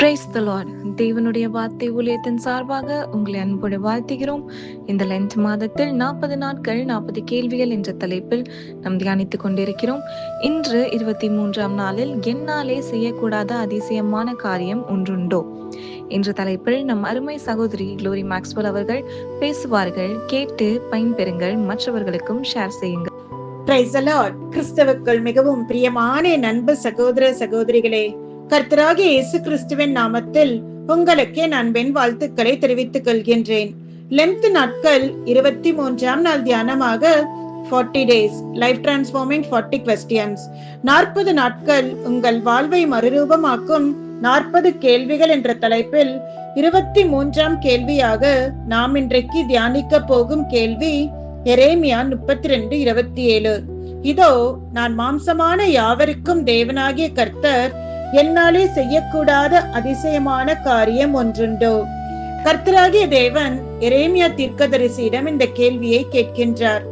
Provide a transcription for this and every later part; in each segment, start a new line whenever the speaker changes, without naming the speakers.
Praise the Lord. தேவனுடைய வார்த்தை ஊழியத்தின் சார்பாக உங்களை அன்போடு வாழ்த்துகிறோம். இந்த லென்ட் மாதத்தில் 40 நாட்கள் 40 கேள்விகள் என்ற தலைப்பில் நாம் தியானித்துக் கொண்டிருக்கிறோம். இன்று 23ஆம் நாளில் என்னாலே செய்யக்கூடாத அதிசயமான காரியம் ஒன்றுண்டோ என்ற தலைப்பில் நம் அருமை சகோதரி குளோரி மேக்ஸ்வெல் அவர்கள் பேசுவார்கள். கேட்டு பயன்பெறுங்கள், மற்றவர்களுக்கும் ஷேர் செய்யுங்கள்.
Praise the Lord. கிறிஸ்தவுக்குள் மிகவும் பிரியமான நண்பு சகோதர சகோதரிகளே, கர்த்தராகிய இயேசு கிறிஸ்துவின் நாமத்தில் உங்களுக்கு என் அன்பின் வாழ்த்துக்களை தெரிவித்துக் கொள்கின்றேன். லென்த் நாட்கள் 23ஆம் நாள் தியானமாக 40 days லைஃப் டிரான்ஸ்ஃபார்மிங் 40 questions, 40 நாட்கள் உங்கள் வாழ்வை மறுரூபமாக்கும் 40 கேள்விகள் என்ற தலைப்பில் 23ஆம் கேள்வியாக நாம் இன்றைக்கு தியானிக்க போகும் கேள்வி எரேமியா 32:27. இதோ நான் மாம்சமான யாவருக்கும் தேவனாகிய கர்த்தர் என்னாலே செய்யக்கூடாத அதிசயமான காரியம் ஒன்றுண்டோ. கர்த்தராகிய தேவன் எரேமியா தீர்க்கதரிசியிடம் இந்த கேள்வியை கேட்கின்றார்.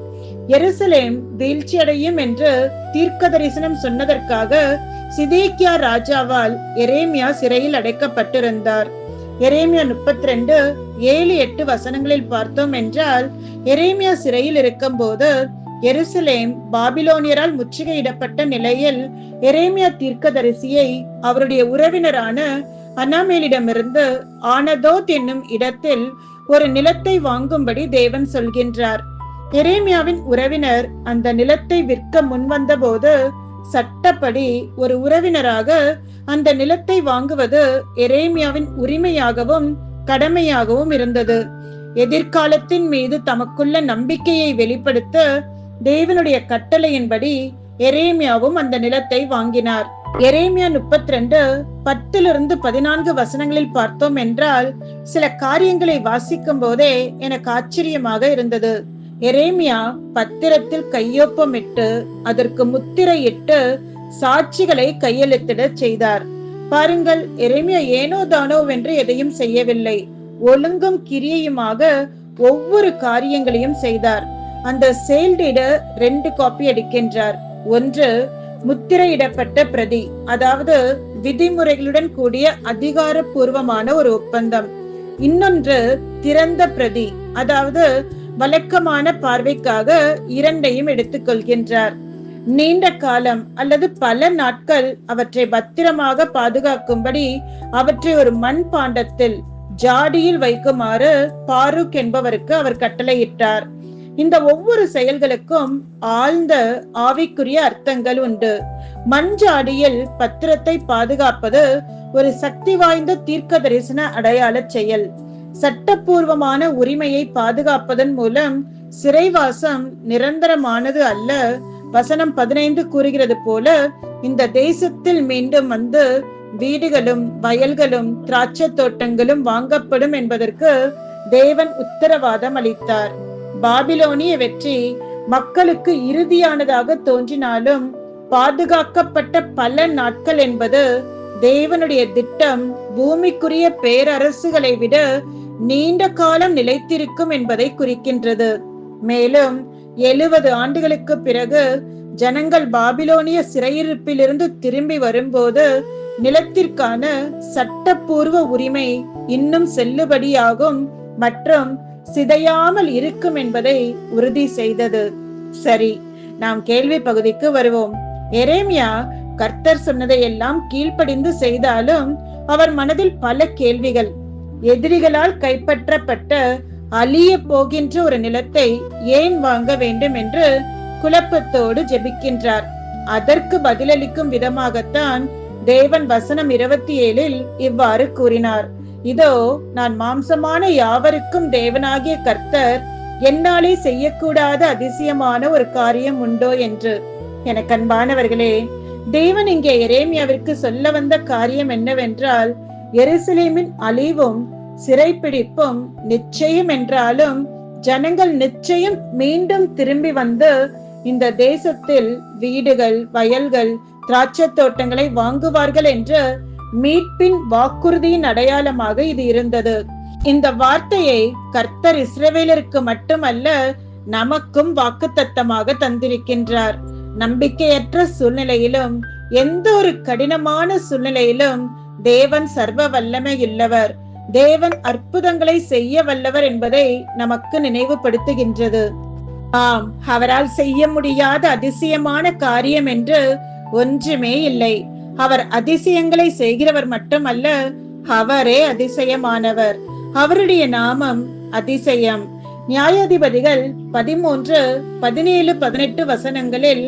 எருசலேம் வீழ்ச்சி அடையும் என்று தீர்க்க தரிசனம் சொன்னதற்காக சிதேக்கியா ராஜாவால் எரேமியா சிறையில் அடைக்கப்பட்டிருந்தார். எரேமியா 32:7-8 வசனங்களில் பார்த்தோம் என்றால், எரேமியா சிறையில் இருக்கும் போது எருசலேம் பாபிலோனியரால் முற்றுகையிடப்பட்ட நிலையில் எரேமியா தீர்க்கதரிசியை அவருடைய உறவினரான அனாமேலிடமிருந்து ஆனதோத் என்னும் இடத்தில் ஒரு நிலத்தை வாங்கும்படி தேவன் சொல்கின்றார். எரேமியாவின் உறவினர் அந்த நிலத்தை விற்க முன்வந்த போது சட்டப்படி ஒரு உறவினராக அந்த நிலத்தை வாங்குவது எரேமியாவின் உரிமையாகவும் கடமையாகவும் இருந்தது. எதிர்காலத்தின் மீது தமக்குள்ள நம்பிக்கையை வெளிப்படுத்த தேவனுடைய கட்டளையின்படி எரேமியாவும் அந்த நிலத்தை வாங்கினார். எரேமியா 32:10-14 வசனங்களில் பார்த்தோம் என்றால், சில காரியங்களை வாசிக்கும் போதே எனக்கு ஆச்சரியமாக இருந்தது. எரேமியா பத்திரத்தில் கையொப்பமிட்டு அதற்கு முத்திரையிட்டு சாட்சிகளை கையெழுத்திட செய்தார். பாருங்கள், எரேமியா ஏனோ தானோ வென்று எதையும் செய்யவில்லை. ஒழுங்கும் கிரியையுமாக ஒவ்வொரு காரியங்களையும் செய்தார். அந்த செயல்டிட 2 காப்பி அடிக்கின்றார். ஒன்று முத்திரையிடப்பட்ட பிரதி, அதாவது விதிமுறைகளுடன் கூடிய அதிகாரப்பூர்வமான ஒரு ஒப்பந்தம். இன்னொன்று திறந்த பிரதி, அதாவது வழக்கமான பார்வைக்காக 2ஐயும் எடுத்துக்கொள்கின்றார். நீண்ட காலம் அல்லது பல நாட்கள் அவற்றை பத்திரமாக பாதுகாக்கும்படி அவற்றை ஒரு மண் பாண்டத்தில் ஜாடியில் வைக்குமாறு பாருக் என்பவருக்கு அவர் கட்டளையிட்டார். இந்த ஒவ்வொரு செயல்களுக்கும் ஆழ்ந்த ஆவிக்குரிய அர்த்தங்கள் உண்டு. மஞ்சாடியில் பத்திரத்தை பாதுகாப்பது ஒரு சக்தி வாய்ந்த தீர்க்க தரிசன அடையாள செயல். சட்டப்பூர்வமான உரிமையை பாதுகாப்பதன் மூலம் சிறைவாசம் நிரந்தரமானது அல்ல. வசனம் 15 கூறுகிறது போல, இந்த தேசத்தில் மீண்டும் வந்து வீடுகளும் வயல்களும் திராட்சை தோட்டங்களும் வாங்கப்படும் என்பதற்கு தேவன் உத்தரவாதம் அளித்தார். பாபிலோனிய வெற்றி மக்களுக்கு இறுதியானதாக தோன்றினாலும் பாதுகாக்கப்பட்ட பல நாட்கள் என்பது தேவனுடைய திட்டம் பூமிக்குரிய பேரரசுகளை விட நீண்ட காலம் நிலைத்திருக்கும் என்பதை குறிக்கின்றது. மேலும் 70 ஆண்டுகளுக்கு பிறகு ஜனங்கள் பாபிலோனிய சிறையிருப்பிலிருந்து திரும்பி வரும்போது நிலத்திற்கான சட்டப்பூர்வ உரிமை இன்னும் செல்லுபடியாகும் மற்றும் சிதையாமல் இருக்கும் என்பதை உறுதி செய்தது. சரி, நாம் கேள்வி பகுதிக்கு வருவோம். எரேமியா கர்த்தர் சொன்னதை எல்லாம் கீழ்ப்படிந்து செய்தாலும் அவர் மனதில் பல கேள்விகள். எதிரிகளால் கைப்பற்றப்பட்ட அழிய போகின்ற ஒரு நிலத்தை ஏன் வாங்க வேண்டும் என்று குழப்பத்தோடு ஜெபிக்கின்றார். அதற்கு பதிலளிக்கும் விதமாகத்தான் தேவன் வசனம் 27 இவ்வாறு கூறினார். இதோ நான் மாம்சமான யாவருக்கும் தேவனாகிய கர்த்தர் என்னாலே செய்யக்கூடாத அதிசயமான ஒரு காரியம் உண்டோ என்று. எனக்கு அன்பானவர்களே, தேவன் இங்கே எரேமியாவிற்கு சொல்ல வந்த காரியம் என்னவென்றால், எருசலேமின் அழிவும் சிறைப்பிடிப்பும் நிச்சயம் என்றாலும் ஜனங்கள் நிச்சயம் மீண்டும் திரும்பி வந்து இந்த தேசத்தில் வீடுகள் வயல்கள் திராட்சை தோட்டங்களை வாங்குவார்கள் என்ற மீட்பின் வாக்குறுதியின் அடையாளமாக இது இருந்தது. இந்த வார்த்தையை கர்த்தர் இஸ்ரவேலருக்கு மட்டுமல்ல நமக்கும் வாக்குத்தத்தமாக தந்திருக்கின்றார். நம்பிக்கையற்ற சூழ்நிலையிலும் எந்த ஒரு கடினமான சூழ்நிலையிலும் தேவன் சர்வ வல்லமையுள்ளவர், தேவன் அற்புதங்களை செய்ய வல்லவர் என்பதை நமக்கு நினைவுபடுத்துகின்றது. ஆம், அவரால் செய்ய முடியாத அதிசயமான காரியம் என்று ஒன்றுமே இல்லை. அவர் அதிசயங்களை செய்கிறவர் மட்டுமல்ல, அவரே அதிசயமானவர். அவருடைய நாமம் அதிசயம். நியாயாதிபதிகள் 13, 17, 18 வசனங்களில்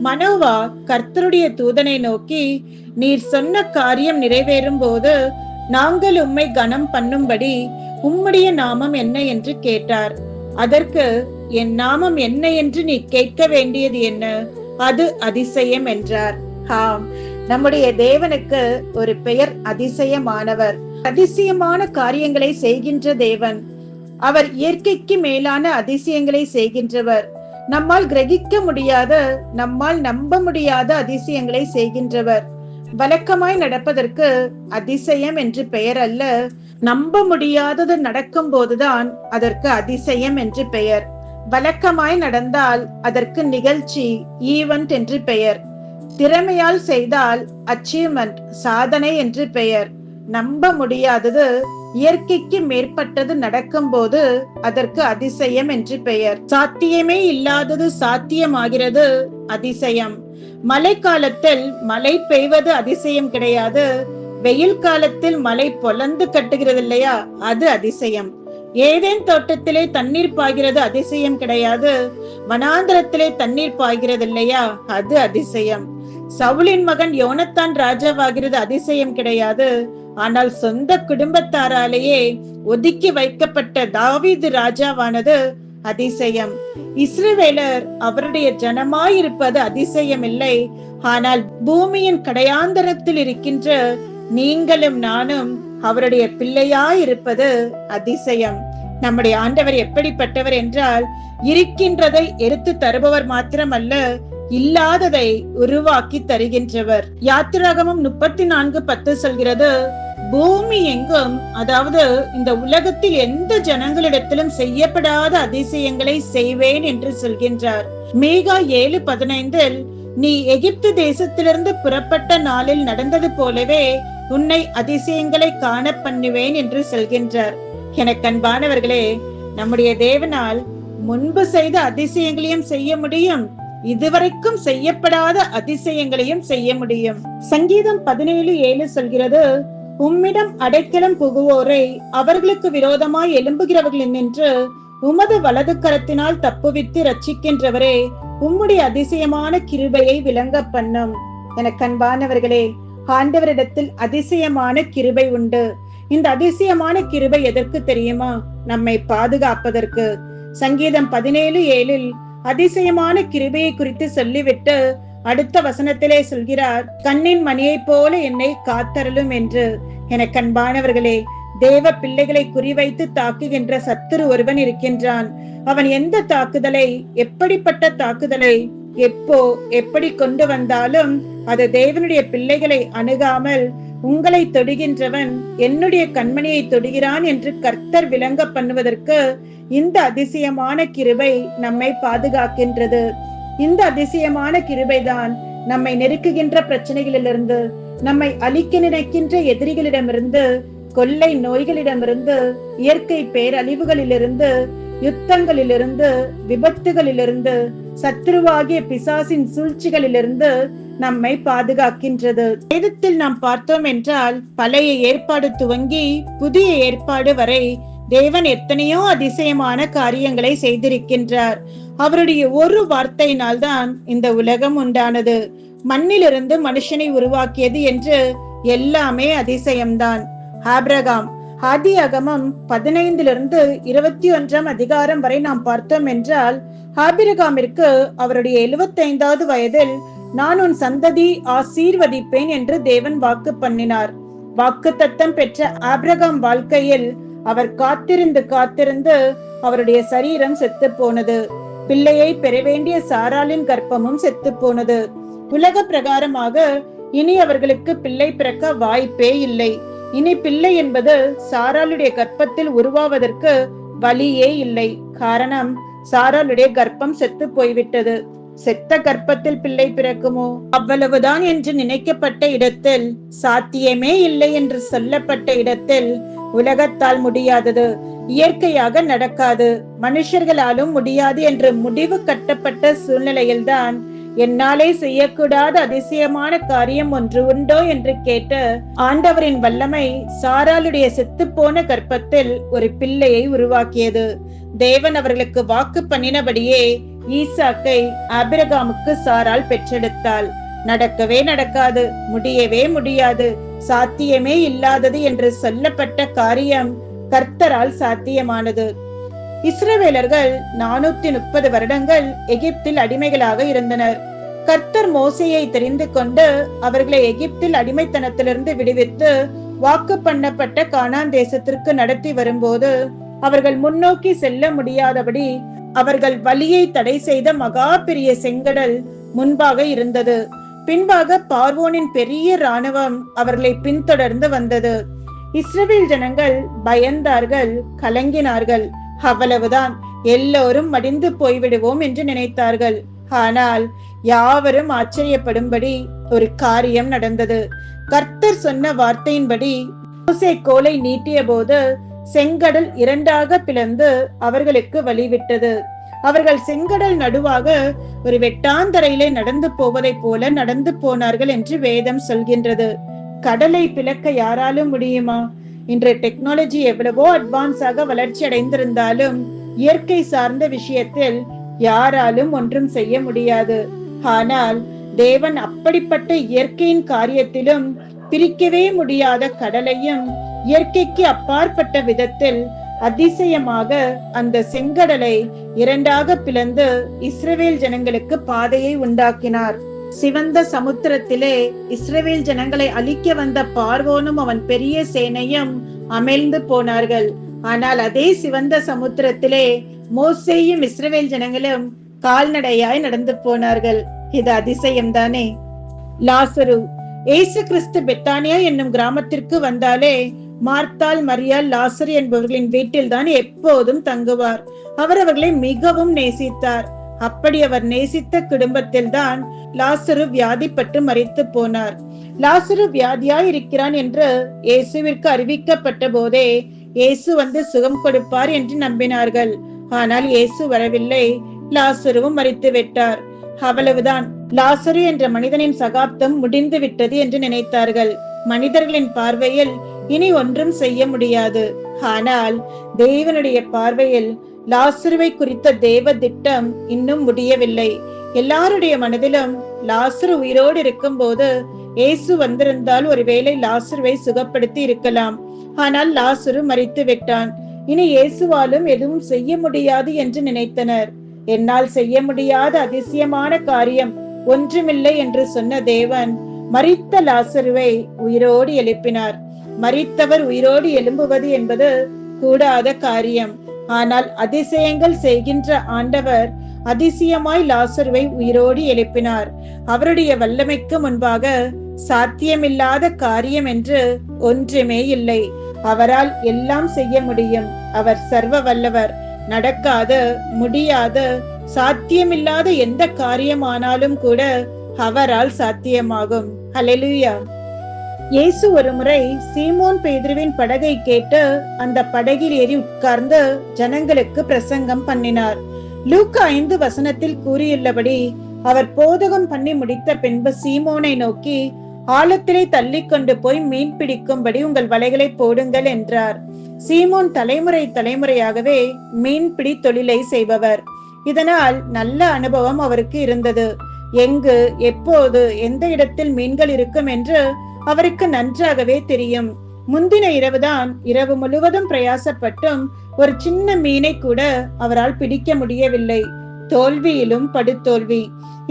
மனோவா கர்த்தருடைய தூதனை நோக்கி, நீர் சொன்ன காரியம் நிறைவேறும் போது நாங்கள் உம்மை கனம் பண்ணும்படி உம்முடைய நாமம் என்ன என்று கேட்டார். அதற்கு, என் நாமம் என்ன என்று நீ கேட்க வேண்டியது என்ன? அது அதிசயம் என்றார். ஆம், நம்முடைய தேவனுக்கு ஒரு பெயர் அதிசயமானவர். அதிசயமான காரியங்களை செய்கின்ற தேவன். அவர் இயற்கைக்கு மேலான அதிசயங்களை செய்கின்றவர். நம்மால் கிரகிக்க முடியாத, நம்மால் நம்ப முடியாத அதிசயங்களை செய்கின்றவர். வழக்கமாய் நடப்பதற்கு அதிசயம் என்று பெயர் அல்ல, நம்ப முடியாதது நடக்கும் போதுதான் அதற்கு அதிசயம் என்று பெயர். வழக்கமாய் நடந்தால் அதற்கு நிகழ்ச்சி, ஈவென்ட் என்று பெயர். திறமையால் செய்தால் அச்சீவ்மெண்ட், சாதனை என்று பெயர். நம்ப முடியாதது, இயற்கைக்கு மேற்பட்டது நடக்கும் போது அதற்கு அதிசயம் என்று பெயர். சாத்தியமே இல்லாதது சாத்தியமாகிறது, அதிசயம். மழை காலத்தில் மழை பெய்வது அதிசயம் கிடையாது, வெயில் காலத்தில் மழை பொலந்து கட்டுகிறது இல்லையா, அது அதிசயம். ஏதேன் தோட்டத்திலே தண்ணீர் பாய்கிறது அதிசயம் கிடையாது, வனாந்திரத்திலே தண்ணீர் பாய்கிறது இல்லையா, அது அதிசயம். சவுலின் மகன் யோனத்தான் ராஜாவாகிறது அதிசயம் கிடையாது, ஆனால் சொந்த குடும்பத்தாராலேயே ஒதுக்கி வைக்கப்பட்ட தாவீது ராஜாவானது அதிசயம். இஸ்ரவேலர் அவருடைய ஜனமாயிருப்பது அதிசயம் இல்லை, ஆனால் பூமியின் கடையாந்தரத்தில் இருக்கின்ற நீங்களும் நானும் அவருடைய பிள்ளையாயிருப்பது அதிசயம். நம்முடைய ஆண்டவர் எப்படிப்பட்டவர் என்றால், இருக்கின்றதை எடுத்து தருபவர் மாத்திரமல்ல, இல்லாததை உருவாக்கி தருகின்றவர். யாத்திராகமம் 34:10 சொல்கிறது, பூமி எங்கும், அதாவது இந்த உலகத்தில் எந்த ஜனங்களிடத்திலும் செய்யப்படாத அதிசயங்களை செய்வேன் என்று சொல்கின்றார். மீகா 7:15, நீ எகிப்து தேசத்திலிருந்து புறப்பட்ட நாளில் நடந்தது போலவே உன்னை அதிசயங்களை காண பண்ணுவேன் என்று சொல்கின்றார். எனக்கு அன்பானவர்களே, நம்முடைய தேவனால் முன்பு செய்த அதிசயங்களையும் செய்ய முடியும், இதுவரைக்கும் செய்யப்படாத அதிசயங்களையும் செய்ய முடியும். சங்கீதம் 17:7 சொல்கிறது, உம்மிடம் அடைக்கலம் புகுவோரை அவர்களுக்கு விரோதமாய் எழும்புகிறவர்கள் நின்று உமது வலது கரத்தினால் தப்புவித்து ரட்சிக்கின்றவரே, உம்முடைய அதிசயமான கிருபையை விளங்க பண்ணும். எனக்கு அன்பானவர்களே, ஆண்டவரிடத்தில் அதிசயமான கிருபை உண்டு. இந்த அதிசயமான கிருபை எதற்கு தெரியுமா? நம்மை பாதுகாப்பதற்கு. சங்கீதம் 17:7 அதிசயமான கிருபையை குறித்து சொல்லிவிட்டு அடுத்த வசனத்திலே சொல்கிறார், கண்ணின் மணியை போல என்னை காத்தருளும் என்று. எனக்கு அன்பானவர்களே, தேவ பிள்ளைகளை குறிவைத்து தாக்குகின்ற சத்துரு ஒருவன் இருக்கின்றான். அவன் எந்த தாக்குதலை, எப்படிப்பட்ட தாக்குதலை எப்போ எப்படி கொண்டு வந்தாலும் அது தேவனுடைய பிள்ளைகளை அணுகாமல் உங்களை தொடுகின்றவன் என்னுடைய கண்மணியை தொடுகிறான் என்று கர்த்தர் விளங்க பண்ணுவதற்கு இந்த அதிசயமான கிருபை நம்மை பாதுகாக்கின்றது. இந்த அதிசயமான கிருபைதான் நம்மை நெருக்குகின்ற பிரச்சனைகளிலிருந்து, நம்மை அழிக்க நினைக்கின்ற எதிரிகளிடமிருந்து, கொள்ளை நோய்களிடமிருந்து, இயற்கை பேரழிவுகளிலிருந்து, யுத்தங்களிலிருந்து, விபத்துகளிலிருந்து, சத்ருவாகிய பிசாசின் சூழ்ச்சிகளிலிருந்து நம்மை பாதுகாக்கின்றது. வேதத்தில் நாம் பார்த்தோம் என்றால், பழைய ஏற்பாடு துவங்கி புதிய ஏற்பாடு வரை தேவன் எத்தனையோ அதிசயமான காரியங்களை செய்திருக்கின்றார். அவருடைய ஒரு வார்த்தையினால் தான் இந்த உலகம் உண்டானது. மண்ணிலிருந்து மனுஷனை உருவாக்கியது என்று எல்லாமே அதிசயம்தான். ஆபிரகாம், ஆதியாகமம் 15 21 அதிகாரம் வரை நாம் பார்த்தோம் என்றால், ஆபிரகாமிற்கு அவருடைய 75வது வயதில் நான் உன் சந்ததி ஆசீர்வதிப்பேன் என்று தேவன் வாக்கு பண்ணினார். வாக்கு தத்தம் பெற்ற ஆபிரகாம் வாழ்க்கையில் அவர் காத்திருந்து அவருடைய சரீரம் செத்து போனது. பிள்ளையை பெற வேண்டிய சாராளின் கர்ப்பமும் செத்து போனது. உலக பிரகாரமாக இனி அவர்களுக்கு பிள்ளை பிறக்க வாய்ப்பே இல்லை. இனி பிள்ளை என்பது சாராளுடைய கர்ப்பத்தில் உருவாவதற்கு வழியே இல்லை. காரணம், சாராளுடைய கர்ப்பம் செத்து போய்விட்டது. செத்த கர்ப்பத்தில் பிள்ளை பிறக்குமோ? அவ்வளவுதான் என்று நினைக்கப்பட்ட இடத்தில், சாத்தியமே இல்லை என்று சொல்லப்பட்ட இடத்தில், உலகத்தால் முடியாதது, இயற்கையாக நடக்காது, மனுஷர்களாலும் முடியாது என்று முடிவு கட்டப்பட்ட சூழ்நிலையில்தான் என்னாலே செய்யக்கூடாத அதிசயமான காரியம் ஒன்று உண்டோ என்று கேட்ட ஆண்டவரின் வல்லமை சாராளுடைய செத்துப்போன கர்ப்பத்தில் ஒரு பிள்ளையை உருவாக்கியது. தேவன் அவர்களுக்கு வாக்கு பண்ணினபடியே ஈசாக்கை ஆபிரகாமுக்கு சாராள் பெற்றெடுத்தாள். நடக்கவே நடக்காது, முடியவே முடியாது, சாத்தியமே இல்லாதது என்று சொல்லப்பட்ட காரியம் கர்த்தரால் சாத்தியமானது. இஸ்ரவேலர்கள் 430 வருடங்கள் எகிப்தில் அடிமைகளாக இருந்தனர். கர்த்தர் மோசேயை தெரிந்து கொண்டு அவர்களை எகிப்தில் அடிமைத்தனத்திலிருந்து விடுவித்து வாக்கு பண்ணப்பட்ட கானான் தேசத்திற்கு நடத்தி வரும்போது அவர்கள் முன்னோக்கி செல்ல முடியாதபடி அவர்கள் வழியை தடை செய்த மகா பெரிய செங்கடல் முன்பாக இருந்தது. பின்பாக பார்வோனின் பெரிய இராணுவம் அவர்களை பின்தொடர்ந்து வந்தது. இஸ்ரவேல் ஜனங்கள் பயந்தார்கள், கலங்கினார்கள். அவ்வளவுதான், எல்லோரும் மடிந்து போய்விடுவோம் என்று நினைத்தார்கள். ஆனால் யாவரும் ஆச்சரியப்படும்படி ஒரு காரியம் நடந்தது. கர்த்தர் சொன்ன வார்த்தையின்படி மோசே கோலை நீட்டிய போது செங்கடல் 2ஆக பிளந்து அவர்களுக்கு வழிவிட்டது. அவர்கள் செங்கடல் நடுவாக ஒரு வெட்டாந்தரையிலே நடந்து போவதை போல நடந்து போனார்கள் என்று வேதம் சொல்கின்றது. கடலை பிளக்க யாராலும் முடியுமா? இன்று டெக்னாலஜி எவ்வளவோ அட்வான்ஸாக வளர்ச்சி அடைந்திருந்தாலும் இயற்கை சார்ந்த விஷயத்தில் யாராலும் ஒன்றும் செய்ய முடியாது. ஆனால் தேவன் அப்படிப்பட்ட இயற்கையின் காரியத்திலும் பிரிக்கவே முடியாத கடலையும் இயற்கைக்கு அப்பாற்பட்ட விதத்தில் அதிசயமாக அந்த செங்கடலை 2ஆக பிளந்து இஸ்ரவேல் ஜனங்களுக்கு பாதையை உண்டாக்கினார். சிவந்த சமுத்திரத்திலே இஸ்ரவேல் ஜனங்களை அழிக்க வந்த பார்வோனும் அவன் பெரிய சேனையும் அமிழ்ந்து போனார்கள். ஆனால் அதே சிவந்த சமுத்திரத்திலே மோசேயும் இஸ்ரவேல் ஜனங்களும் கால்நடையாய் நடந்து போனார்கள். இது அதிசயம்தானே. லாசரு, இயேசு கிறிஸ்து பெத்தானியா என்னும் கிராமத்திற்கு வந்தாலே மார்த்தாள், மரியாள், லாசரு என்பவர்களின் வீட்டில் தான் எப்போதும் தங்குவார். அவர் அவர்களை மிகவும் நேசித்தார். அப்படி அவர் நேசித்த குடும்பத்தில் தான் லாசரு வியாதிப்பட்டு மரித்து போனார். லாசரு வியாதியாய் இருக்கிறான் என்று இயேசுவிற்கு அறிவிக்கப்பட்ட போதே இயேசு வந்து சுகம் கொடுப்பார் என்று நம்பினார்கள். ஆனால் இயேசு வரவில்லை. லாசருவும் மரித்து விட்டார். அவ்வளவுதான், லாசரு என்ற மனிதனின் சகாப்தம் முடிந்து விட்டது என்று நினைத்தார்கள். மனிதர்களின் பார்வையில் இனி ஒன்றும் செய்ய முடியாது. ஆனால் தேவனுடைய பார்வையில் லாசருவை குறித்த தேவ திட்டம் இன்னும் முடியவில்லை. எல்லாருடைய மனதிலும் லாசரு உயிரோடு இருக்கும் போது இயேசு வந்திருந்தால் ஒருவேளை லாசருவை சுகப்படுத்தி இருக்கலாம். ஆனால் லாசரு மரித்து விட்டான். இனி இயேசுவாலும் எதுவும் செய்ய முடியாது என்று நினைத்தனர். என்னால் செய்ய முடியாத அதிசயமான காரியம் ஒன்றுமில்லை என்று சொன்ன தேவன் மரித்த லாசருவை உயிரோடு எழுப்பினார். மரித்தவர் உயிரோடு எழும்புவது என்பது கூடாத காரியம். ஆனால் அதிசயங்கள் செய்கின்ற ஆண்டவர் அதிசயமாய் லாசருவை உயிரோடு எழுப்பினார். அவருடைய வல்லமைக்கு முன்பாக சாத்தியமில்லாத காரியம் என்று ஒன்றுமே இல்லை. அவரால் எல்லாம் செய்ய முடியும். அவர் சர்வ வல்லவர். நடக்காத, முடியாத, சாத்தியமில்லாத எந்த காரியமானாலும் கூட அவரால் சாத்தியமாகும். ஹல்லேலூயா. இயேசு ஒரு முறை சீமோன் பேதுருவின் படகை கேட்டு அந்த படகில் ஏறி உட்கார்ந்து ஜனங்களுக்கு பிரசங்கம் பண்ணினார். லூக்கா 5 வசனத்தில் கூறியுள்ளபடி அவர் போதகம் பண்ணி முடித்த பின்பு சீமோனை நோக்கி, ஆழத்திலே தள்ளி கொண்டு போய் மீன் பிடிக்கும்படி உங்கள் வலைகளை போடுங்கள் என்றார். சீமோன் தலைமுறையாகவே மீன்பிடி தொழிலை செய்பவர். இதனால் நல்ல அனுபவம் அவருக்கு இருந்தது. எங்கு, எப்போது, எந்த இடத்தில் மீன்கள் இருக்கும் என்று அவருக்கு நன்றாகவே தெரியும். முந்தின இரவு முழுவதும் பிரயாசப்பட்டும் ஒரு சின்ன மீனை கூட அவரால் பிடிக்க முடியவில்லை. தோல்வியிலும் படுதோல்வி.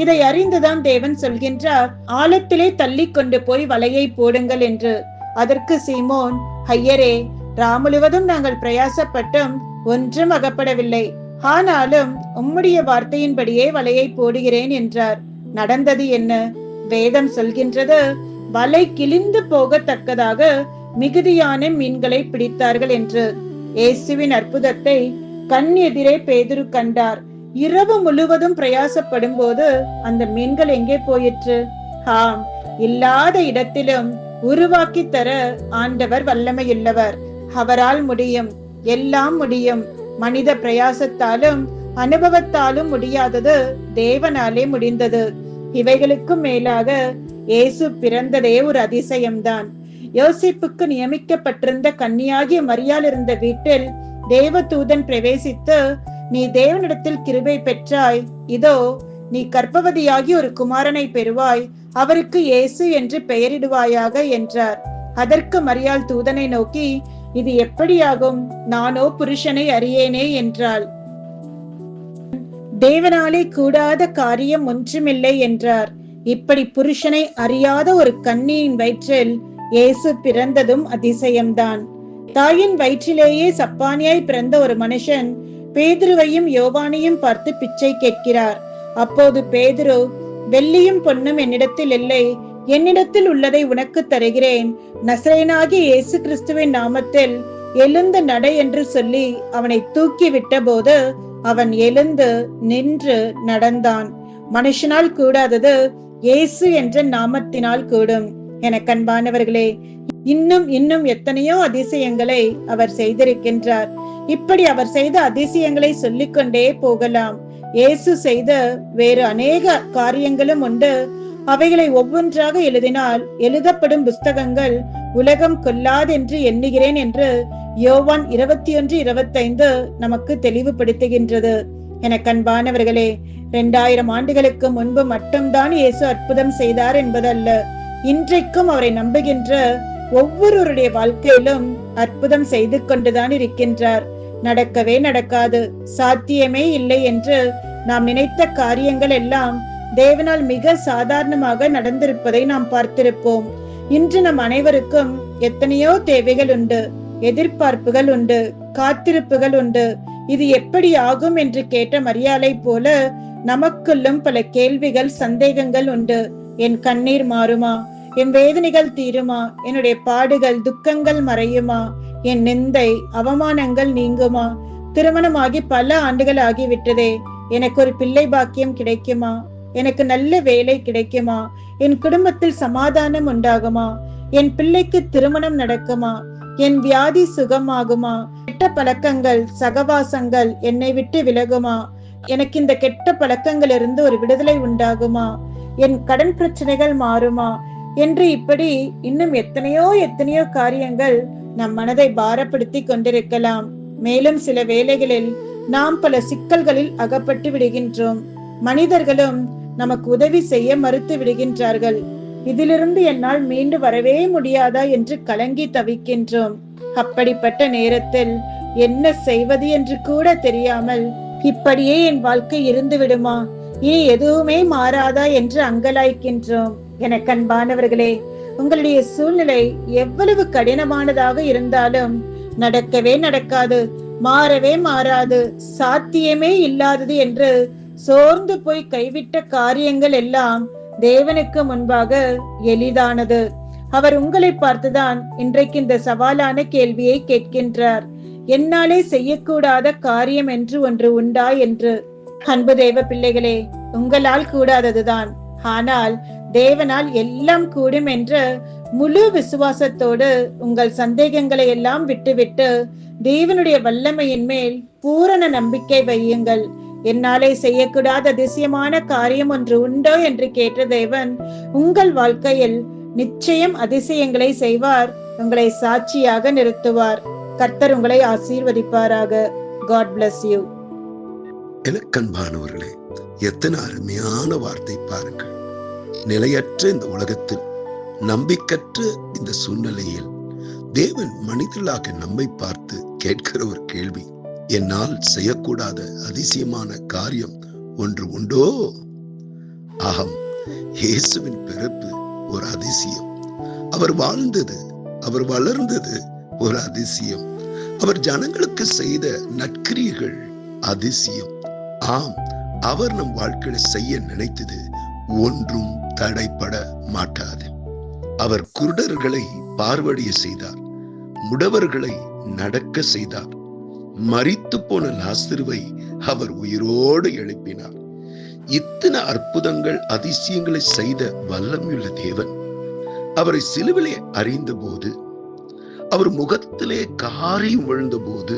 இதை அறிந்துதான் தேவன் சொல்கின்றார், ஆழத்திலே தள்ளி கொண்டு போய் வலையை போடுங்கள் என்று. அதற்கு சீமோன், ஐயரே, முழுவதும் நாங்கள் பிரயாசப்பட்டும் ஒன்றும் அகப்படவில்லை. ஆனாலும் உம்முடைய வார்த்தையின்படியே வலையை போடுகிறேன் என்றார். நடந்தது என்ன? வேதம் சொல்கின்றது, வலை கிழிந்து போகத்தக்கதாக மிகுதியான மீன்களை பிடித்தார்கள் என்று. இயேசுவின் அற்புதத்தை கண் எதிரே பேதுரு கண்டார். இரவு முழுவதும் பிரயாசப்படும் போது அந்த மீன்கள் எங்கே போயிற்று? ஆம், இல்லாத இடத்திலும் உருவாக்கி தர ஆண்டவர் வல்லமையுள்ளவர். அவரால் முடியும், எல்லாம் முடியும். மனித பிரயாசத்தாலும் அனுபவத்தாலும் முடியாதது தேவனாலே முடிந்தது. இவைகளுக்கும் மேலாக இயேசு பிறந்ததே ஒரு அதிசயம்தான். யோசிப்புக்கு நியமிக்கப்பட்டிருந்த கன்னியாகிய மரியாள் இருந்த வீட்டில் தேவதூதன் பிரவேசித்து, நீ தேவனிடத்தில் கிருபை பெற்றாய், இதோ நீ கர்ப்பவதியாகி ஒரு குமாரனை பெறுவாய், அவருக்கு இயேசு என்று பெயரிடுவாயாக என்றார். அதற்கு மரியாள் தூதனை நோக்கி, இது எப்படியாகும்? நானோ புருஷனை அறியேனே என்றாள். தேவனாலே கூடாத காரியம் ஒன்றுமில்லை என்றார். இப்படி புருஷனை அறியாத ஒரு கன்னியின் வயிற்றில் இயேசு பிறந்ததும் அதிசயம்தான். தாயின் வயிற்றிலேயே சப்பானியாய் பிறந்த ஒரு மனுஷன் பேதுருவையும் யோவானையும் பார்த்து பிச்சை கேட்கிறார். அப்போது பேதுரு, வெள்ளியும் பொன்னும் என்னிடத்தில் இல்லை, என்னிடத்தில் உள்ளதை உனக்கு தருகிறேன், நசரேயனாகிய இயேசு கிறிஸ்துவின் நாமத்தில் எழுந்து நட என்று சொல்லி அவனை தூக்கி விட்ட போது அவன் எழுந்து நின்று நடந்தான். மனுஷனால் கூடாதது இயேசு என்ற நாமத்தினால் கூடும். என கண்பானவர்களே, இன்னும் இன்னும் எத்தனையோ அதிசயங்களை அவர் செய்திருக்கின்றார். இப்படி அவர் செய்த அதிசயங்களை சொல்லிக்கொண்டே போகலாம். இயேசு செய்த வேறு அநேக காரியங்களும் உண்டு. அவைகளை ஒவ்வொன்றாக எழுதினால் எழுதப்படும் புஸ்தகங்கள் உலகம் கொள்ளாதென்று எண்ணுகிறேன் என்று யோவான் 21:25 நமக்கு தெளிவுபடுத்துகின்றது. என கண்பானவர்களே, 2000 ஆண்டுகளுக்கு முன்பு மட்டும்தான் இயேசு அற்புதம் செய்தார் என்பதல்ல, இன்றைக்கும் அவரை நம்புகின்ற ஒவ்வொருவருடைய வாழ்க்கையிலும் அற்புதம் செய்து கொண்டுதான் இருக்கின்றார். நடக்கவே நடக்காது, சாத்தியமே இல்லை என்று நாம் நினைத்த காரியங்கள் எல்லாம் தேவனால் மிக சாதாரணமாக நடந்திருப்பதை நாம் பார்த்திருப்போம். இன்று நம் அனைவருக்கும் எத்தனையோ தேவைகள் உண்டு, எதிர்பார்ப்புகள் உண்டு, காத்திருப்புகள் உண்டு. இது எப்படி ஆகும் என்று கேட்ட மரியாளை போல நமக்குள்ளும் பல கேள்விகள், சந்தேகங்கள் உண்டு. என் கண்ணீர் மாறுமா? என் வேதனைகள் தீருமா? என்னுடைய பாடுகள், துக்கங்கள் மறையுமா? என் நிந்தை, அவமானங்கள் நீங்குமா? திருமணமாகி பல ஆண்டுகள் ஆகிவிட்டதே, எனக்கு ஒரு பிள்ளை பாக்கியம் கிடைக்குமா? எனக்கு நல்ல வேலை கிடைக்குமா? என் குடும்பத்தில் சமாதானம் உண்டாகுமா? என் பிள்ளைக்கு திருமணம் நடக்குமா? என் வியாதி சுகமாகுமா? கெட்ட பழக்கங்கள், சகவாசங்கள் என்னை விட்டு விலகுமா? எனக்கு இந்த கெட்ட பழக்கங்கள் இருந்து ஒரு விடுதலை உண்டாகுமா? என் கடன் பிரச்சனைகள் மாறுமா? என்று இப்படி இன்னும் எத்தனையோ காரியங்கள் நம் மனதை பாரப்படுத்தி கொண்டிருக்கலாம். மேலும் சில வேளைகளில் நாம் பல சிக்கல்களில் அகப்பட்டு விடுகின்றோம். மனிதர்களும் நமக்கு உதவி செய்ய மறுத்து விடுகின்றார்கள். இதிலிருந்து என்னால் மீண்டு வரவே முடியாதா என்று கலங்கி தவிக்கின்றோம். அப்படிப்பட்ட நேரத்தில் என்ன செய்வது என்று கூட தெரியாமல், இப்படியே என் வாழ்க்கை இருந்து விடுமா, இனி எதுவுமே மாறாதா என்று அங்கலாய்க்கின்றோம். என கண்பானவர்களே, உங்களுடைய சூழ்நிலை எவ்வளவு கடினமானதாக இருந்தாலும் நடக்கவே நடக்காது, மாறவே மாறாது, சாத்தியமே இல்லாதது என்று சோர்ந்து போய் கைவிட்ட காரியங்கள் எல்லாம் தேவனுக்கு முன்பாக எளிதானது. அவர் உங்களை பார்த்துதான் இன்றைக்கு இந்த சவாலான கேள்வியை கேட்கின்றார். என்னாலே செய்யக்கூடாத காரியம் என்று ஒன்று உண்டா என்று. அன்பு தேவ பிள்ளைகளே, உங்களால் கூடாததுதான், ஆனால் தேவனால் எல்லாம் கூடும் என்ற முழு விசுவாசத்தோடு உங்கள் சந்தேகங்களை எல்லாம் விட்டுவிட்டு தேவனுடைய வல்லமையின் மேல் பூரண நம்பிக்கை வையுங்கள். என்னாலே செய்யக்கூடாத அதிசயமான காரியம் ஒன்று உண்டோ என்று கேட்ட தேவன் உங்கள் வாழ்க்கையில் நிச்சயம் அதிசயங்களை செய்வார், உங்களை சாட்சியாக நிறுத்துவார். கர்த்தர் உங்களை ஆசீர்வதிப்பாராக. God bless you.
எனக்கன்பானவர்களே, எத்தனை அருமையான வார்த்தை பாருங்கள். நிலையற்ற இந்த உலகத்தில், நம்பிக்கற்ற இந்த சூழ்நிலையில் தேவன் மனிதர்களாக நம்மை பார்த்து கேட்கிற ஒரு கேள்வி, என்னால் செய்யக்கூடாத அதிசயமான காரியம் ஒன்று உண்டோ? ஆகம், இயேசுவின் பிறப்பு ஒரு அதிசயம், அவர் வாழ்ந்தது, அவர் வளர்ந்தது ஒரு அதிசயம், அவர் ஜனங்களுக்கு செய்த நற்கிரியைகள் அதிசயம். ஆம், அவர் நம் வாழ்க்கையை செய்ய நினைத்தது ஒன்றும் தடைப்பட மாட்டாது. அவர் குருடர்களை பார்வடைய செய்தார், முடவர்களை நடக்க செய்தார், மரித்து போன லாசருவை அவர் உயிரோடு எழுப்பினார். இத்தனை அற்புதங்கள் அதிசயங்களை செய்த வல்லமையுள்ள தேவன் அவரை சிலுவிலே அறிந்த போது, அவர் முகத்திலே காரி விழுந்த போது,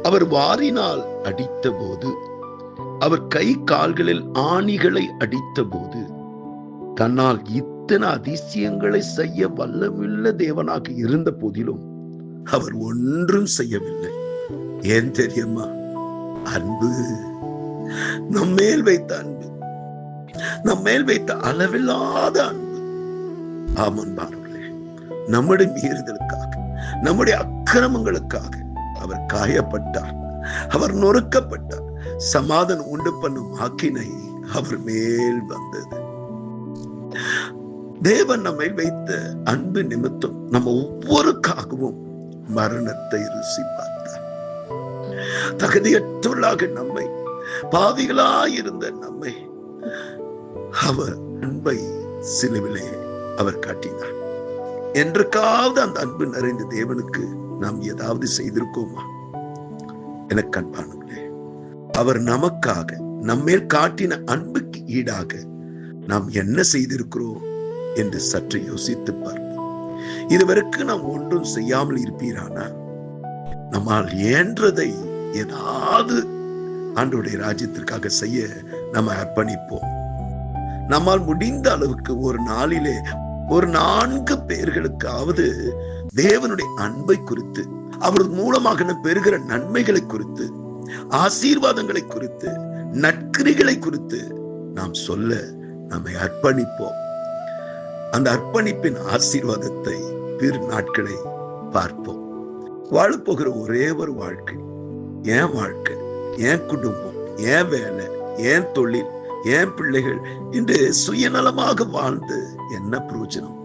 அவர் வாரினால் அடித்த போது, அவர் கை கால்களில் ஆணிகளை அடித்த போது, தன்னால் இத்தனை அதிசயங்களை செய்ய வல்லமுள்ள தேவனாக இருந்த போதிலும் அவர் ஒன்றும் செய்யவில்லை. ஏன் தெரியுமா? அன்பு, நம்மேல் வைத்த அன்பு, நம்மேல் வைத்த அளவில்லாத அன்பு. ஆமன்பார்களே, நம்முடைய மீறுதலுக்காக, நம்முடைய அக்கிரமங்களுக்காக அவர் காயப்பட்டார், அவர் நொறுக்கப்பட்டார். சமாதானம் உண்டு பண்ணும் ஆக்கினை அவர் மேல் வந்தது. தேவன் நம்மை வைத்த அன்பு நிமித்தம் நம்ம ஒவ்வொருக்காகவும் மரணத்தை ருசி பார்த்தார். தகுதியற்றவர்களாக நம்மை, பாவிகளாயிருந்த நம்மை, அவர் அன்பை சிலுவிலே அவர் காட்டினார். என்றுக்காவது அந்த அன்பு நிறைந்த தேவனுக்கு நாம் ஏதாவது செய்திருக்கோமா? எனக்கு அன்பானவர்களே, அவர் நமக்காக நம்மேல் காட்டின அன்புக்கு ஈடாக நாம் என்ன செய்திருக்கிறோம் என்று சற்று யோசித்து பார்ப்போம். இதுவரைக்கும் நாம் ஒன்றும் செய்யாமல் இருப்பீரானா? நம்மால் இயன்றதை ஏதாவது ஆண்டவருடைய ராஜ்யத்திற்காக செய்ய நம்ம அர்ப்பணிப்போம். நம்மால் முடிந்த அளவுக்கு ஒரு நாளிலே ஒரு 4 பேர்களுக்காவது தேவனுடைய அன்பை குறித்து, அவர் மூலமாக பெறுகிற நன்மைகளை குறித்து, ஆசீர்வாதங்களை குறித்து, நற்கிரிகளை குறித்து நாம் சொல்ல நம்மை அர்ப்பணிப்போம். அந்த அர்ப்பணிப்பின் ஆசீர்வாதத்தை பிற நாட்களை பார்ப்போம். வாழப்போகிற ஒரே ஒரு வாழ்க்கை, என் வாழ்க்கை, என் குடும்பம், என் வேலை, என் தொழில், என் பிள்ளைகள் என்று சுயநலமாக வாழ்ந்து என்ன பிரயோஜனம்?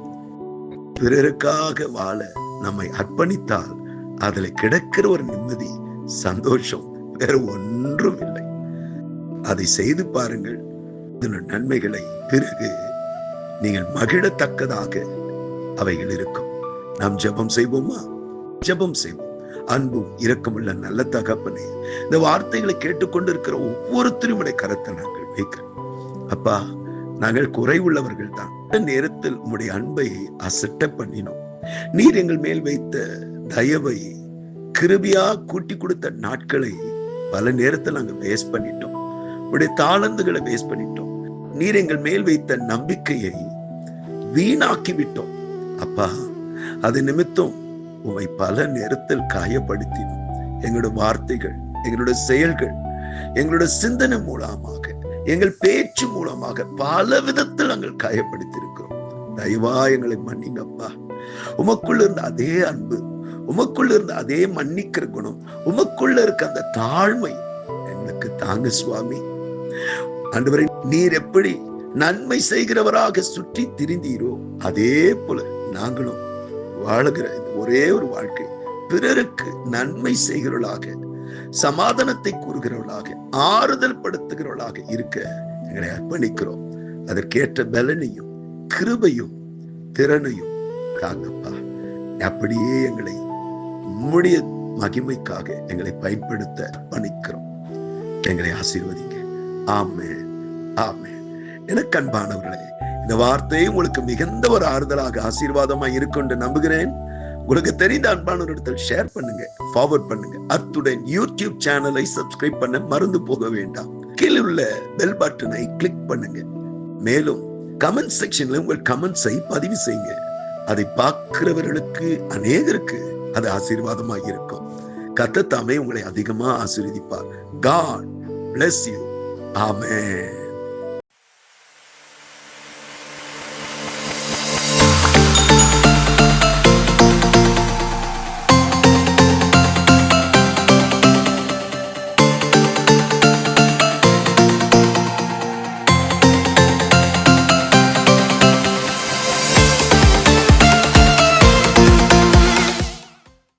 பிறருக்காக வாழ நம்மை அர்ப்பணித்தால் அதில் கிடைக்கிற ஒரு நிம்மதி, சந்தோஷம் வேற ஒன்றும் இல்லை. அதை செய்து பாருங்கள். இதன் நன்மைகளை பிறகு நீங்கள் மகிழத்தக்கதாக அவைகள் இருக்கும். நாம் ஜெபம் செய்வோமா? ஜெபம் செய்வோம். அன்பும் இரக்கமுள்ள நல்ல தகப்பனே, இந்த வார்த்தைகளை கேட்டுக்கொண்டிருக்கிற ஒவ்வொருத்தரும் கரத்தை நாங்கள் வைக்கிறோம். அப்பா, நாங்கள் குறைவுள்ளவர்கள் தான். நேரத்தில் உம்முடைய அன்பை அசட்ட பண்ணினோம். நீர் எங்கள் மேல் வைத்த தயவை, கிருபையா கூட்டி கொடுத்த நாட்களை பல நேரத்தில் நாங்கள் வேஸ்ட் பண்ணிட்டோம். உடைய தாளந்துகளை வேஸ்ட் பண்ணிட்டோம். நீர் எங்கள் மேல் வைத்த நம்பிக்கையை வீணாக்கி விட்டோம். அப்பா, அது நிமித்தம் உம்மை பல நேரத்தில் காயப்படுத்தினோம். எங்களுடைய வார்த்தைகள், எங்களுடைய செயல்கள், எங்களுடைய சிந்தனை மூலமாக, எங்கள் பேச்சு மூலமாக பல விதத்தில் நாங்கள் காயப்படுத்தியிருக்கிறோம். தயவா எங்களை மன்னிங்கப்பா. உமக்குள்ள இருந்த அதே அன்பு, உமக்குள்ள இருந்த அதே மன்னிக்கிற குணம், உமக்குள்ள இருக்க அந்த தாழ்மை எங்களுக்கு தாங்க சுவாமி. ஆண்டவரே, நீர் எப்படி நன்மை செய்கிறவராக சுற்றி திரிந்தீரோ அதே போல நாங்களும் வாழுகிற ஒரே ஒரு வாழ்க்கை பிறருக்கு நன்மை செய்கிறவர்களாக, சமாதானத்தை கூறுகிறவர்களாக, ஆறுதல் படுத்துகிறவர்களாக இருக்க எங்களை அர்ப்பணிக்கிறோம். அதற்கேற்ற பலனையும் கிருபையும் திறனையும் தாங்கப்பா. அப்படியே எங்களை உம்முடைய மகிமைக்காக எங்களை பயன்படுத்த அர்ப்பணிக்கிறோம். எங்களை ஆசீர்வதிங்க. ஆமென், ஆமென். எனக்கு அன்பானவர்களே, இந்த வார்த்தை உங்களுக்கு மிகுந்த ஒரு ஆறுதலாக, ஆசீர்வாதமாக இருக்கும் என்று நம்புகிறேன். உங்களுக்கு தெரிந்த அன்பானவரிடத்தில் ஷேர் பண்ணுங்க, ஃபார்வர்ட் பண்ணுங்க. அத்துடன் யூடியூப் சேனலை சப்ஸ்கிரைப் பண்ண மறந்து போக வேண்டாம். கீழே உள்ள பெல் பட்டனை கிளிக் பண்ணுங்க. மேலும் கமெண்ட் செக்ஷன்ல உங்கள் கமெண்ட்ஸை பதிவு செய்யுங்க. அதை பார்க்கிறவர்களுக்கு, அநேகருக்கு அது ஆசீர்வாதமாக இருக்கும். கர்த்தர் தாமே உங்களை அதிகமா ஆசீர்வதிப்பார். God bless you. Amen.